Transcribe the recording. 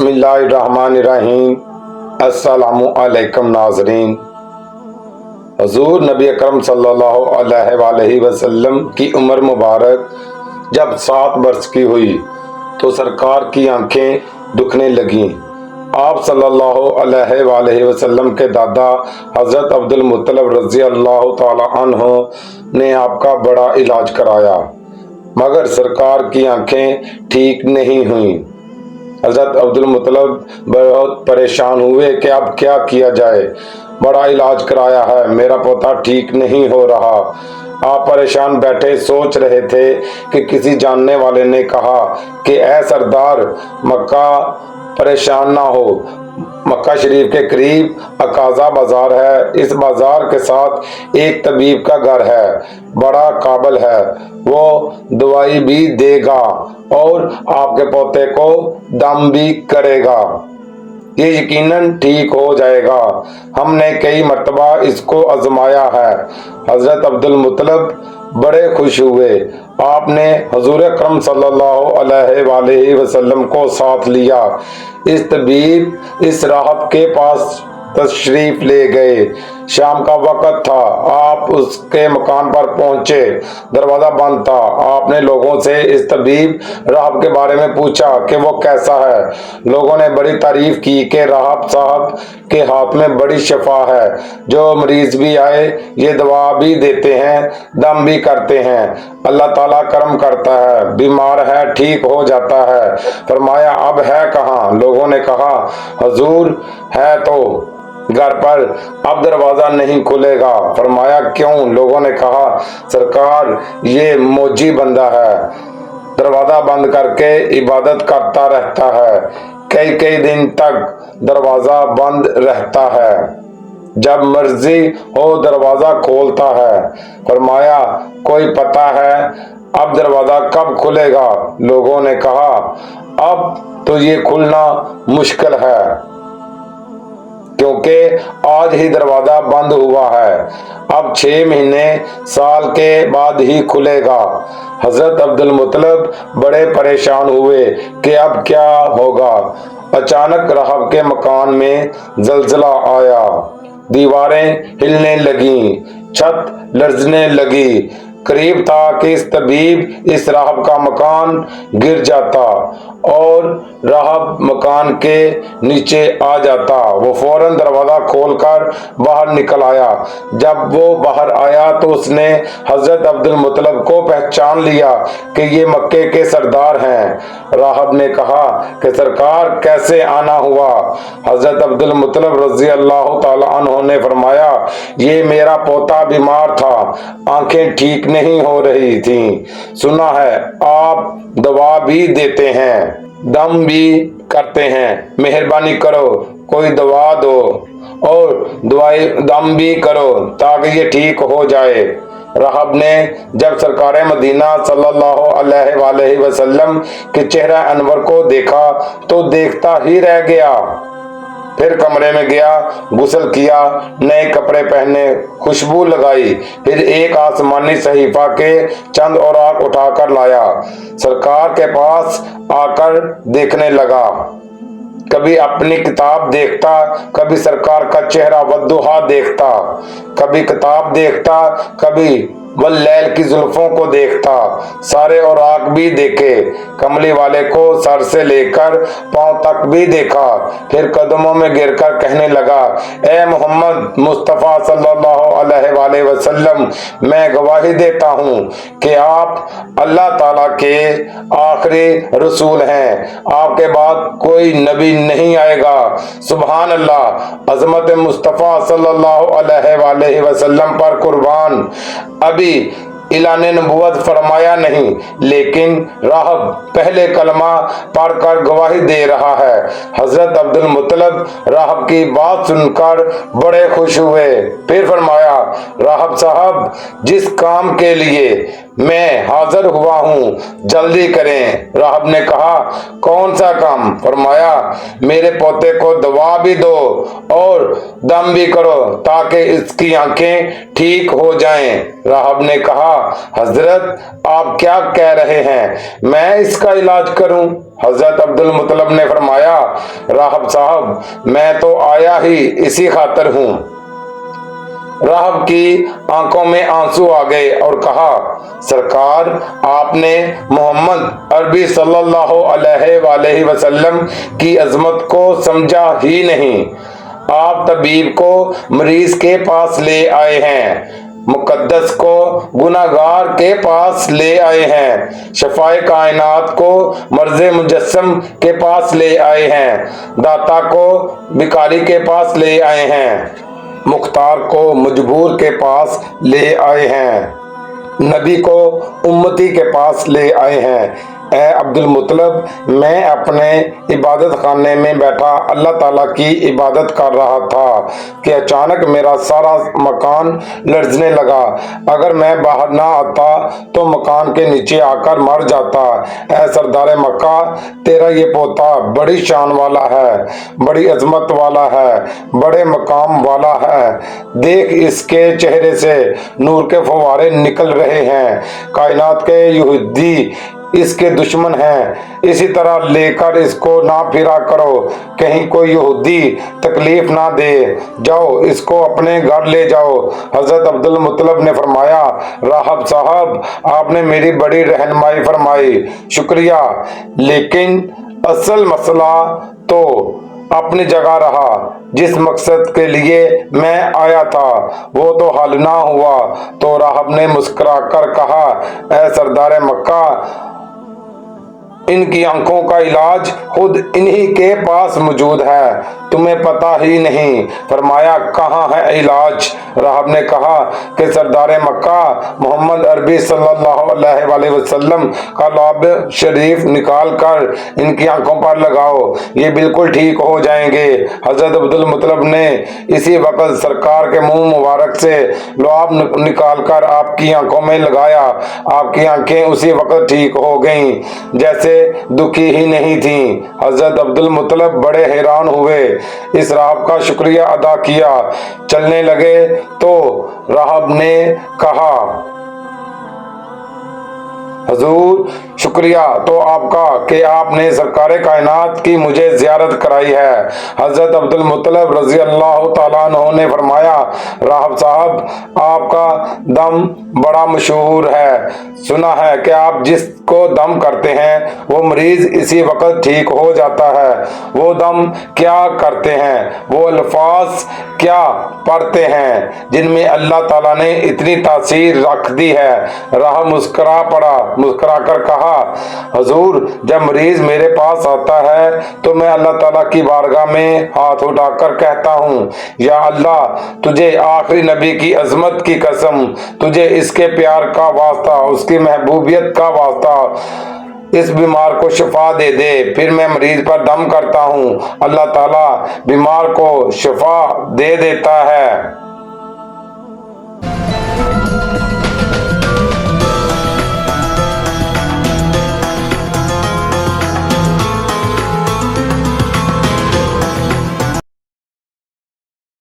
بسم اللہ الرحمن الرحیم۔ السلام علیکم ناظرین۔ حضور نبی اکرم صلی اللہ علیہ وآلہ وسلم کی عمر مبارک جب 7 برس کی ہوئی تو سرکار کی آنکھیں دکھنے لگیں۔ آپ صلی اللہ علیہ وآلہ وسلم کے دادا حضرت عبد المطلب رضی اللہ تعالی عنہ نے آپ کا بڑا علاج کرایا، مگر سرکار کی آنکھیں ٹھیک نہیں ہوئیں۔ حضرت عبد المطلب بہت پریشان ہوئے کہ اب کیا کیا جائے، بڑا علاج کرایا ہے، میرا پوتا ٹھیک نہیں ہو رہا۔ آپ پریشان بیٹھے سوچ رہے تھے کہ کسی جاننے والے نے کہا کہ اے سردار، مکہ پریشان نہ ہو، مکہ شریف کے قریب عکاظہ بازار ہے، اس بازار کے ساتھ ایک طبیب کا گھر ہے، بڑا قابل ہے، وہ دوائی بھی دے گا اور آپ کے پوتے کو دم بھی کرے گا، یہ یقیناً ٹھیک ہو جائے گا، ہم نے کئی مرتبہ اس کو آزمایا ہے۔ حضرت عبد المطلب بڑے خوش ہوئے۔ آپ نے حضور اکرم صلی اللہ علیہ وآلہ وسلم کو ساتھ لیا۔ اس طبیب اس راہب کے پاس تشریف لے گئے۔ شام کا وقت تھا، آپ اس کے مکان پر پہنچے، دروازہ بند تھا۔ آپ نے لوگوں سے اس طبیب راہب کے بارے میں پوچھا کہ وہ کیسا ہے۔ لوگوں نے بڑی تعریف کی کہ راہب صاحب کے ہاتھ میں بڑی شفا ہے، جو مریض بھی آئے یہ دوا بھی دیتے ہیں، دم بھی کرتے ہیں، اللہ تعالیٰ کرم کرتا ہے، بیمار ہے ٹھیک ہو جاتا ہے۔ فرمایا اب ہے کہاں؟ لوگوں نے کہا حضور ہے تو گھر پر، اب دروازہ نہیں کھلے گا۔ فرمایا کیوں؟ لوگوں نے کہا سرکار یہ موجی بندہ ہے، دروازہ بند کر کے عبادت کرتا رہتا ہے، کئی دن تک دروازہ بند رہتا ہے، جب مرضی ہو دروازہ کھولتا ہے۔ فرمایا کوئی پتہ ہے اب دروازہ کب کھلے گا؟ لوگوں نے کہا اب تو یہ کھلنا مشکل ہے، کیونکہ آج ہی دروازہ بند ہوا ہے، اب 6 مہینے سال کے بعد ہی کھلے گا۔ حضرت عبد المطلب بڑے پریشان ہوئے کہ اب کیا ہوگا۔ اچانک راہب کے مکان میں زلزلہ آیا، دیواریں ہلنے لگیں، چھت لرزنے لگی، قریب تھا کہ اس طبیب اس راہب کا مکان گر جاتا اور راہب مکان کے نیچے آ جاتا۔ وہ فوراً دروازہ کھول کر باہر نکل آیا۔ جب وہ باہر آیا تو اس نے حضرت عبد المطلب کو پہچان لیا کہ یہ مکے کے سردار ہیں۔ راہب نے کہا کہ سرکار کیسے آنا ہوا؟ حضرت عبد المطلب رضی اللہ تعالی عنہ نے فرمایا یہ میرا پوتا بیمار تھا، آنکھیں ٹھیک نہیں ہو رہی تھیں، سنا ہے آپ دوا بھی دیتے ہیں، دم بھی کرتے ہیں، مہربانی کرو کوئی دوا دو اور دم بھی کرو تاکہ یہ ٹھیک ہو جائے۔ راہب نے جب سرکار مدینہ صلی اللہ علیہ وآلہ وسلم کے چہرہ انور کو دیکھا تو دیکھتا ہی رہ گیا، پھر کمرے میں گیا، غسل کیا، نئے کپڑے پہنے، خوشبو لگائی، پھر ایک آسمانی صحیفہ کے چند اوراق اٹھا کر لایا، سرکار کے پاس آ کر دیکھنے لگا، کبھی اپنی کتاب دیکھتا، کبھی سرکار کا چہرہ والضحیٰ دیکھتا، کبھی کتاب دیکھتا، کبھی واللیل کی زلفوں کو دیکھتا، سارے اوراق بھی دیکھے، کملی والے کو سر سے لے کر پاؤں تک بھی دیکھا، پھر قدموں میں گر کر کہنے لگا اے محمد مصطفیٰ صلی اللہ علیہ وآلہ وسلم، میں گواہی دیتا ہوں کہ آپ اللہ تعالیٰ کے آخری رسول ہیں، آپ کے بعد کوئی نبی نہیں آئے گا۔ سبحان اللہ، عظمت مصطفیٰ صلی اللہ علیہ وآلہ وسلم پر قربان، ابھی اعلان نبوت فرمایا نہیں، لیکن راہب پہلے کلمہ پڑھ کر گواہی دے رہا ہے۔ حضرت عبد المطلب راہب کی بات سن کر بڑے خوش ہوئے، پھر فرمایا راہب صاحب جس کام کے لیے میں حاضر ہوا ہوں، جلدی کریں۔ راہب نے کہا کون سا کام؟ فرمایا میرے پوتے کو دوا بھی دو اور دم بھی کرو تاکہ اس کی آنکھیں ٹھیک ہو جائیں۔ راہب نے کہا حضرت آپ کیا کہہ رہے ہیں، میں اس کا علاج کروں؟ حضرت عبد المطلب نے فرمایا راہب صاحب میں تو آیا ہی اسی خاطر ہوں۔ راہب کی آنکھوں میں آنسو آ گئے اور کہا سرکار آپ نے محمد عربی صلی اللہ علیہ وآلہ وسلم کی عظمت کو سمجھا ہی نہیں۔ آپ طبیب کو مریض کے پاس لے آئے ہیں، مقدس کو گناہگار کے پاس لے آئے ہیں، شفائے کائنات کو مرض مجسم کے پاس لے آئے ہیں، داتا کو بھکاری کے پاس لے آئے ہیں، مختار کو مجبور کے پاس لے آئے ہیں، نبی کو امتی کے پاس لے آئے ہیں۔ اے عبد المطلب میں اپنے عبادت خانے میں بیٹھا اللہ تعالیٰ کی عبادت کر رہا تھا کہ اچانک میرا سارا مکان لرزنے لگا۔ اگر میں باہر نہ آتا تو مکان کے نیچے آ کر مر جاتا۔ اے سردار مکہ تیرا یہ پوتا بڑی شان والا ہے، بڑی عظمت والا ہے، بڑے مقام والا ہے، دیکھ اس کے چہرے سے نور کے فوارے نکل رہے ہیں، کائنات کے یہودی اس کے دشمن ہیں، اسی طرح لے کر اس کو نہ پھرا کرو، کہیں کوئی یہودی تکلیف نہ دے، جاؤ اس کو اپنے گھر لے جاؤ۔ حضرت عبد المطلب نے فرمایا راہب صاحب آپ نے میری بڑی رہنمائی فرمائی، شکریہ، لیکن اصل مسئلہ تو اپنی جگہ رہا، جس مقصد کے لیے میں آیا تھا وہ تو حل نہ ہوا۔ تو راہب نے مسکرا کر کہا اے سردار مکہ ان کی آنکھوں کا علاج خود انہی کے پاس موجود ہے، تمہیں پتہ ہی نہیں۔ فرمایا کہاں ہے علاج؟ راہب نے کہا کہ سردار مکہ محمد عربی صلی اللہ علیہ وآلہ وسلم کا لعاب شریف نکال کر ان کی آنکھوں پر لگاؤ، یہ بالکل ٹھیک ہو جائیں گے۔ حضرت عبد المطلب نے اسی وقت سرکار کے منہ مبارک سے لعاب نکال کر آپ کی آنکھوں میں لگایا، آپ کی آنکھیں اسی وقت ٹھیک ہو گئیں جیسے دکھی ہی نہیں تھیں۔ حضرت عبد المطلب بڑے حیران ہوئے، اس راہب کا شکریہ ادا کیا، چلنے لگے تو راہب نے کہا حضور شکریہ تو آپ کا کہ آپ نے سرکار کائنات کی مجھے زیارت کرائی ہے۔ حضرت عبد المطلب رضی اللہ تعالیٰ عنہ نے فرمایا راہب صاحب آپ کا دم بڑا مشہور ہے، سنا ہے کہ آپ جس کو دم کرتے ہیں وہ مریض اسی وقت ٹھیک ہو جاتا ہے، وہ دم کیا کرتے ہیں، وہ الفاظ کیا پڑھتے ہیں جن میں اللہ تعالیٰ نے اتنی تاثیر رکھ دی ہے؟ راہب مسکرا پڑا، مسکرا کر کہا حضور جب مریض میرے پاس آتا ہے تو میں اللہ تعالیٰ کی بارگاہ میں ہاتھ اٹھا کر کہتا ہوں یا اللہ تجھے آخری نبی کی عظمت کی قسم، تجھے اس کے پیار کا واسطہ، اس کی محبوبیت کا واسطہ اس بیمار کو شفا دے دے۔ پھر میں مریض پر دم کرتا ہوں، اللہ تعالیٰ بیمار کو شفا دے دیتا ہے۔